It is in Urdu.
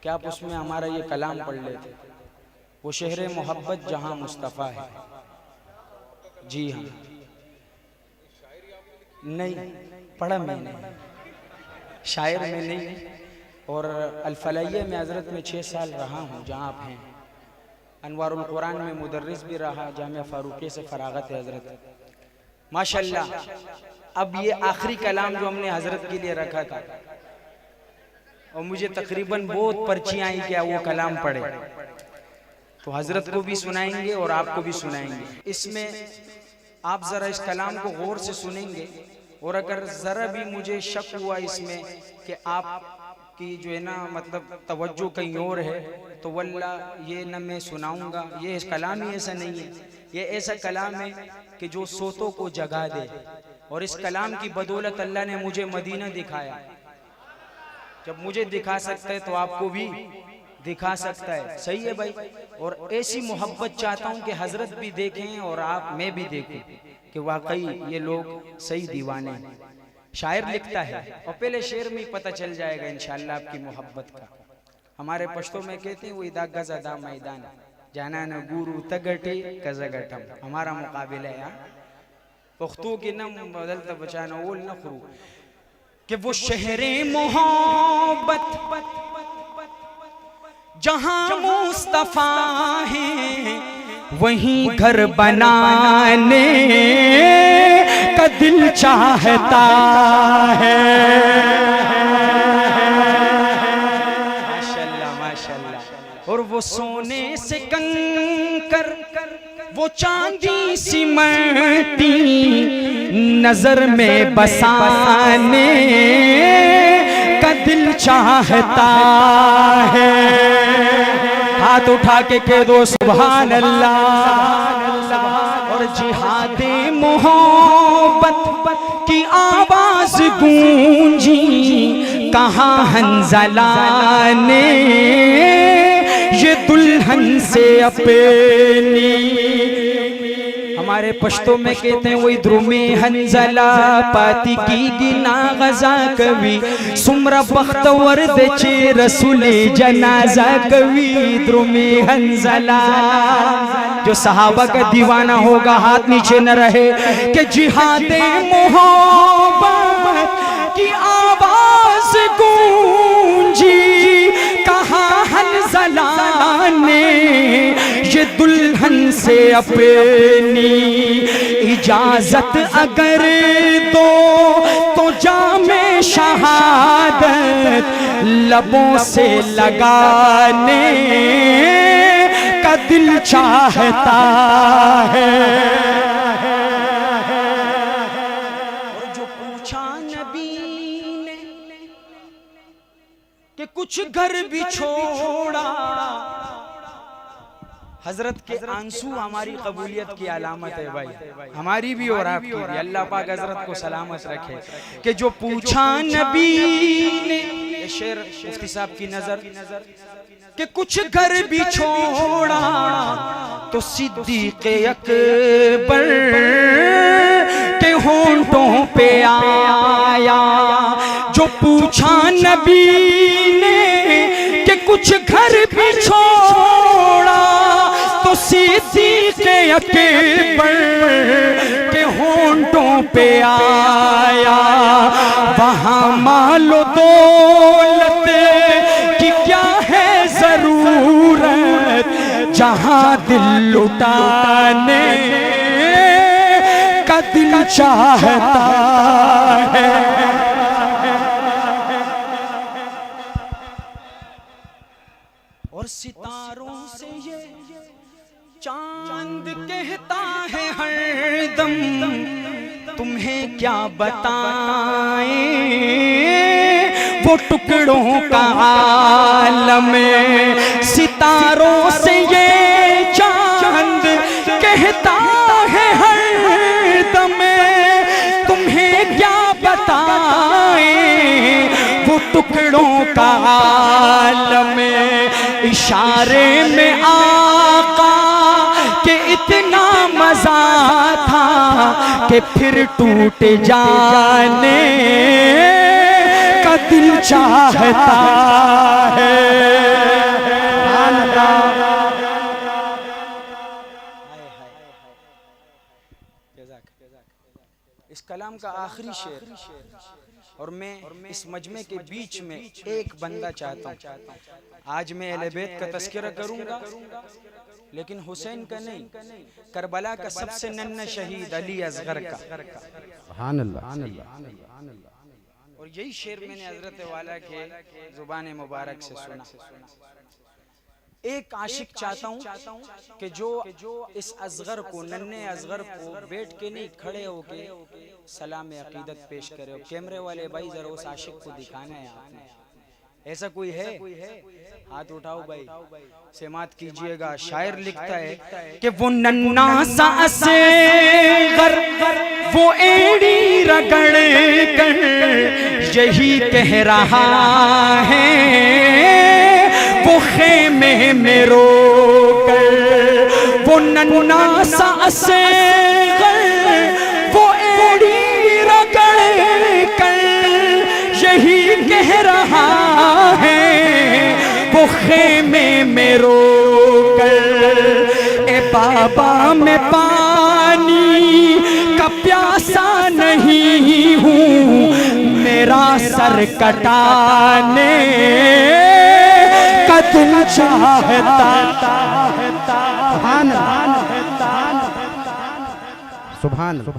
کہ آپ اس میں ہمارا یہ کلام پڑھ لیتے. وہ شہر محبت جہاں مصطفیٰ ہے. جی ہاں. نہیں پڑھا میں نے, شاعر میں نہیں. اور الفلیہ میں حضرت میں 6 سال رہا ہوں جہاں آپ ہیں. انوار القرآن میں مدرس بھی رہا, جامعہ فاروقیہ سے فراغت ہے حضرت. ماشاءاللہ. اب یہ آخری کلام جو ہم نے حضرت کے لیے رکھا تھا, اور مجھے تقریباً بہت پرچیاں آئیں کہ وہ کلام پڑھے, تو حضرت کو بھی سنائیں گے اور آپ کو بھی سنائیں گے. اس میں آپ ذرا اس کلام کو غور سے سنیں گے, اور اگر ذرا بھی مجھے شک ہوا اس میں کہ آپ کی جو ہے نا مطلب توجہ کہیں اور ہے, تو واللہ یہ نہ میں سناؤں گا. یہ کلام ہی ایسا نہیں ہے, یہ ایسا کلام ہے کہ جو سوتوں کو جگا دے. اور اس کلام کی بدولت اللہ نے مجھے مدینہ دکھایا. جب مجھے دکھا سکتا ہے تو آپ کو بھی دکھا سکتا ہے. صحیح ہے بھائی. اور ایسی محبت چاہتا ہوں کہ حضرت بھی دیکھیں اور آپ میں بھی دیکھوں کہ واقعی یہ لوگ صحیح دیوانے ہیں. شاعر لکھتا ہے, اور پہلے شعر میں پتہ چل جائے گا انشاءاللہ آپ کی محبت کا. ہمارے پشتوں میں کہتے ہیں وہ ادا گزا دا میدان جانا نہ گورو تگٹی کزگٹم. ہمارا مقابلہ ہے پختو کی نم بدلتا بچانا اول نخرو, کہ وہ شہر محبت جہاں مصطفیٰ ہے, وہیں گھر بنانے کا دل چاہتا ہے. ماشاءاللہ ماشاءاللہ. اور وہ سونے سے کنکر وہ چاندی سی مٹی نظر میں بسانے کا دل چاہتا ہے. ہاتھ اٹھا کے کہہ دو سبحان اللہ. اور جہاد محبت کی آواز گونجی کہاں حنظلہ نے یہ دلہن سے اپنی. ہمارے پشتوں میں کہتے ہیں وہ ادھر میں حنظلہ پاتی کی گنا غزا کبھی سمرہ بختور دچے رسول جنازہ کبھی. ادھر میں حنظلہ جو صحابہ کا دیوانہ ہوگا ہاتھ نیچے نہ رہے, کہ جہاد محبت کی آواز گونجی کہاں حنظلہ نے یہ دلہن سے اپنی اجازت اگر دو تو جام شہادت لبوں سے لگانے کا دل چاہتا ہے. اور جو پوچھا نبی نے کہ کچھ گھر بھی چھوڑا, حضرت کے آنسو ہماری قبولیت کی علامت ہے بھائی, ہماری بھی اور آپ کی بھی. اللہ پاک حضرت کو سلامت رکھے. کہ جو پوچھا نبی نے, یہ شعر مفتی صاحب کی نظر, کہ کچھ گھر بھی چھوڑا تو صدیق اکبر کے ہونٹوں پہ آیا. جو پوچھا نبی نے کہ کچھ گھر بھی چھوڑا تو صدیق اکبر کے ہونٹوں پہ آیا. وہاں مال و دولت کی کیا ہے ضرورت جہاں دل لٹانے کا دل چاہتا ہے. اور ستاروں سے یہ چاند کہتا ہے ہر دم تمہیں کیا بتائیں وہ ٹکڑوں کا عالم. ستاروں سے یہ چاند کہتا ہے ہر دم تمہیں کیا بتائیں وہ ٹکڑوں کا عالم. اشارے میں آقا کہ اتنا مزہ تھا کہ پھر ٹوٹ جانے کا دل چاہتا ہے. کلام کا آخری شعر، اور میں اس مجمع کے بیچ میں ایک بندہ چاہتا ہوں. آج میں اہل بیت کا تذکرہ کروں گا لیکن حسین کا نہیں، کربلا کا سب سے ننھا شہید علی اصغر کا. سبحان اللہ. اور یہی شعر میں نے حضرت والا کے زبان مبارک سے سنا. ایک عاشق چاہتا ہوں کہ جو اس اصغر کو، ننھے اصغر کو بیٹھ کے نہیں کھڑے ہو کے سلام عقیدت پیش کرے. اور کیمرے والے بھائی ذرا اس عاشق کو دکھانا ہے آپ نے. ایسا کوئی ہے؟ ہاتھ اٹھاؤ بھائی، سماعت کیجئے گا. شاعر لکھتا ہے کہ وہ ننھا سا اصغر وہ ایڑی رگڑ کر یہی کہہ رہا ہے، وہ خیمے میں رو کر. وہ ننھا سا اصغر وہ ایڑی رگڑ کر یہی کہہ رہا ہے، وہ خیمے میں رو کر. اے بابا میں پانی کا پیاسا نہیں ہوں، میرا سر کٹانے کا دل چاہتا. سبحان اللہ.